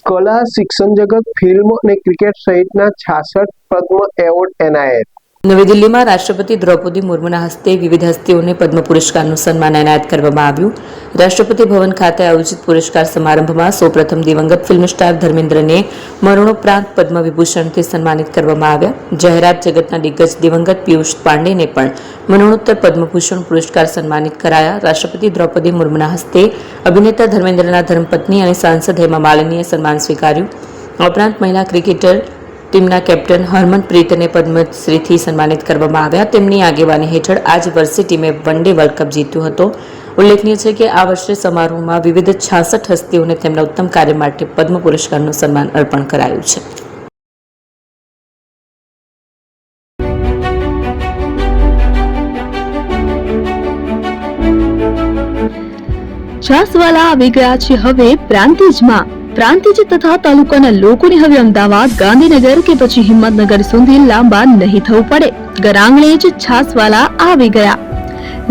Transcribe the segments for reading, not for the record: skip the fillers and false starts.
કલા, શિક્ષણ જગત, ફિલ્મ અને ક્રિકેટ સહિતના 66 પદ્મ એવોર્ડ એનાયત. નવી દિલ્હીમાં રાષ્ટ્રપતિ દ્રૌપદી મુર્મુના હસ્તે વિવિધ હસ્તીઓને પદ્મ પુરસ્કારનું સન્માન એનાયત કરવામાં આવ્યું. રાષ્ટ્રપતિ ભવન ખાતે આયોજિત પુરસ્કાર સમારંભમાં સૌપ્રથમ દિવંગત ફિલ્મ સ્ટાર ધર્મેન્દ્રને મરણોપરાંત પદ્મ વિભૂષણથી સન્માનિત કરવામાં આવ્યા. જાહેરાત જગતના દિગ્ગજ દિવંગત પિયુષ પાંડેને પણ મરણોત્તર પદ્મભૂષણ પુરસ્કાર સન્માનિત કરાયા. રાષ્ટ્રપતિ દ્રૌપદી મુર્મુના હસ્તે અભિનેતા ધર્મેન્દ્રના ધર્મપત્ની અને સાંસદ હેમા માલિનીએ સન્માન સ્વીકાર્યું. આ ઉપરાંત મહિલા ક્રિકેટર ટીમના કેપ્ટન હરમનપ્રીતને પદ્મશ્રીથી સન્માનિત કરવામાં આવ્યા. તેમની આગેવાની હેઠળ આ જ વર્ષે ટીમે વન ડે વર્લ્ડ કપ જીત્યો હતો. ઉલ્લેખનીય છે કે આ વર્ષે સમારોહમાં વિવિધ 66 હસ્તીઓને તેમના ઉત્તમ કાર્ય માટે પદ્મ પુરસ્કારનું સન્માન અર્પણ કરાયું છે. છાસવાલા આવી ગયા છે હવે પ્રાંતિજમાં. પ્રાંતિજ તથા તાલુકાના લોકોને હવે અમદાવાદ, ગાંધીનગર કે પછી હિંમતનગર સુધી લાંબા નહીં થવું પડે. ઘર જ છાસવાલા આવી ગયા.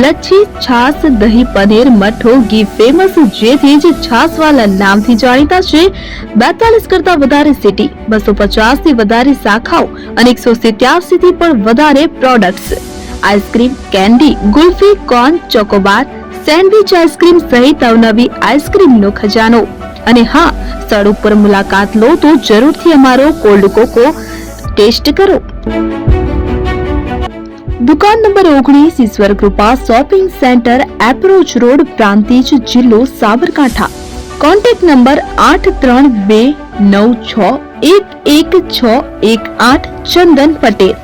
લચ્છી, છાસ, દહીં, પનીર, મઠો, ઘી ફેમસ, જેથી જ છાસવાલા નામથી જાણીતા છે. 42 કરતા વધારે સિટી, 250 થી વધારે શાખાઓ અને 187 થી પણ વધારે products. Ice cream, candy, kulfi, corn, Chocobar, sandwich ice cream સહિત અવનવી આઈસ્ક્રીમનો ખજાનો. અને હા, સ્થળ ઉપર મુલાકાત લો તો જરૂરથી અમારો કોલ્ડ કોકો ટેસ્ટ કરો. દુકાન number 19, Ishwar Krupa shopping centre, approach road, Prantij, જિલ્લો Sabarkantha. Contact number 8329611618. Chandan Patel.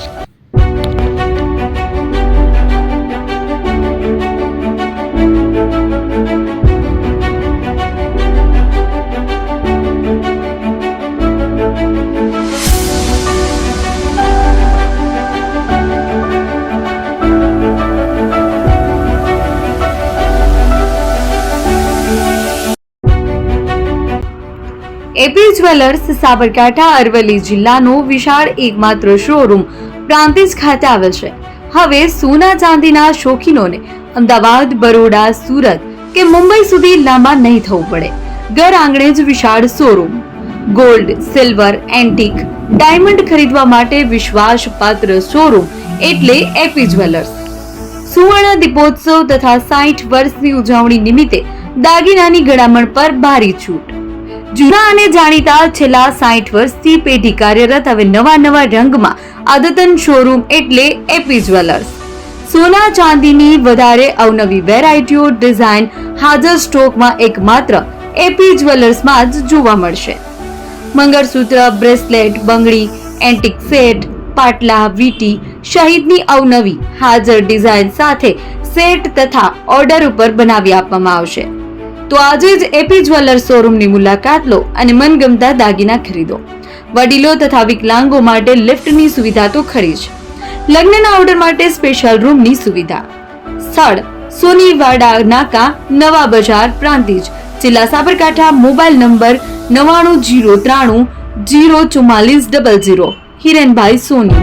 AP jewellers Sabarkantha Aravalli જિલ્લાનો વિશાળ એકમાત્ર શોરૂમ પ્રાંતિજ ખાતે આવેલ છે. હવે સોના ચાંદીના શોખીનોને અમદાવાદ, બરોડા, સુરત કે મુંબઈ સુધી લાંબા નહીં થવું પડે. ઘર આંગણે જ વિશાળ showroom. Gold, silver, antique, diamond ખરીદવા માટે વિશ્વાસપાત્ર શોરૂમ એટલે એપી જ્વેલર્સ. સુવર્ણ દીપોત્સવ તથા 60 વર્ષની ઉજવણી નિમિત્તે દાગીનાની ગળામણ પર ભારી છૂટ. જૂના અને જાણીતા છેલ્લા 60 વર્ષથી પેઢી કાર્યરત હવે નવા રંગમાં અદ્યતન શોરૂમ એટલે એપી જ્વેલર્સ. સોના ચાંદીની વધારે અવનવી વેરાયટીઓ, ડિઝાઇન હાજર સ્ટોકમાં એકમાત્ર એપી જ્વેલર્સમાં જ જોવા મળશે. મંગળસૂત્ર, બ્રેસલેટ, બંગડી, એન્ટિક સેટ, પાટલા, વીટી સહિતની અવનવી હાજર ડિઝાઇન સાથે સેટ તથા ઓર્ડર ઉપર બનાવી આપવામાં આવશે. તો આજે જ એપી જ્વેલર્સ શોરૂમની મુલાકાત લો અને મનગમતા દાગીના ખરીદો. વડીલો તથા વિકલાંગો માટે લિફ્ટની સુવિધા તો ખરી જ. લગ્નના ઓર્ડર માટે સ્પેશિયલ રૂમની સુવિધા. સ્થળ સોનીવાડા નાકા, નવા બજાર, પ્રાંતિજ, જિલ્લા સાબરકાંઠા. Mobile number 9903304400. હિરેનભાઈ સોની.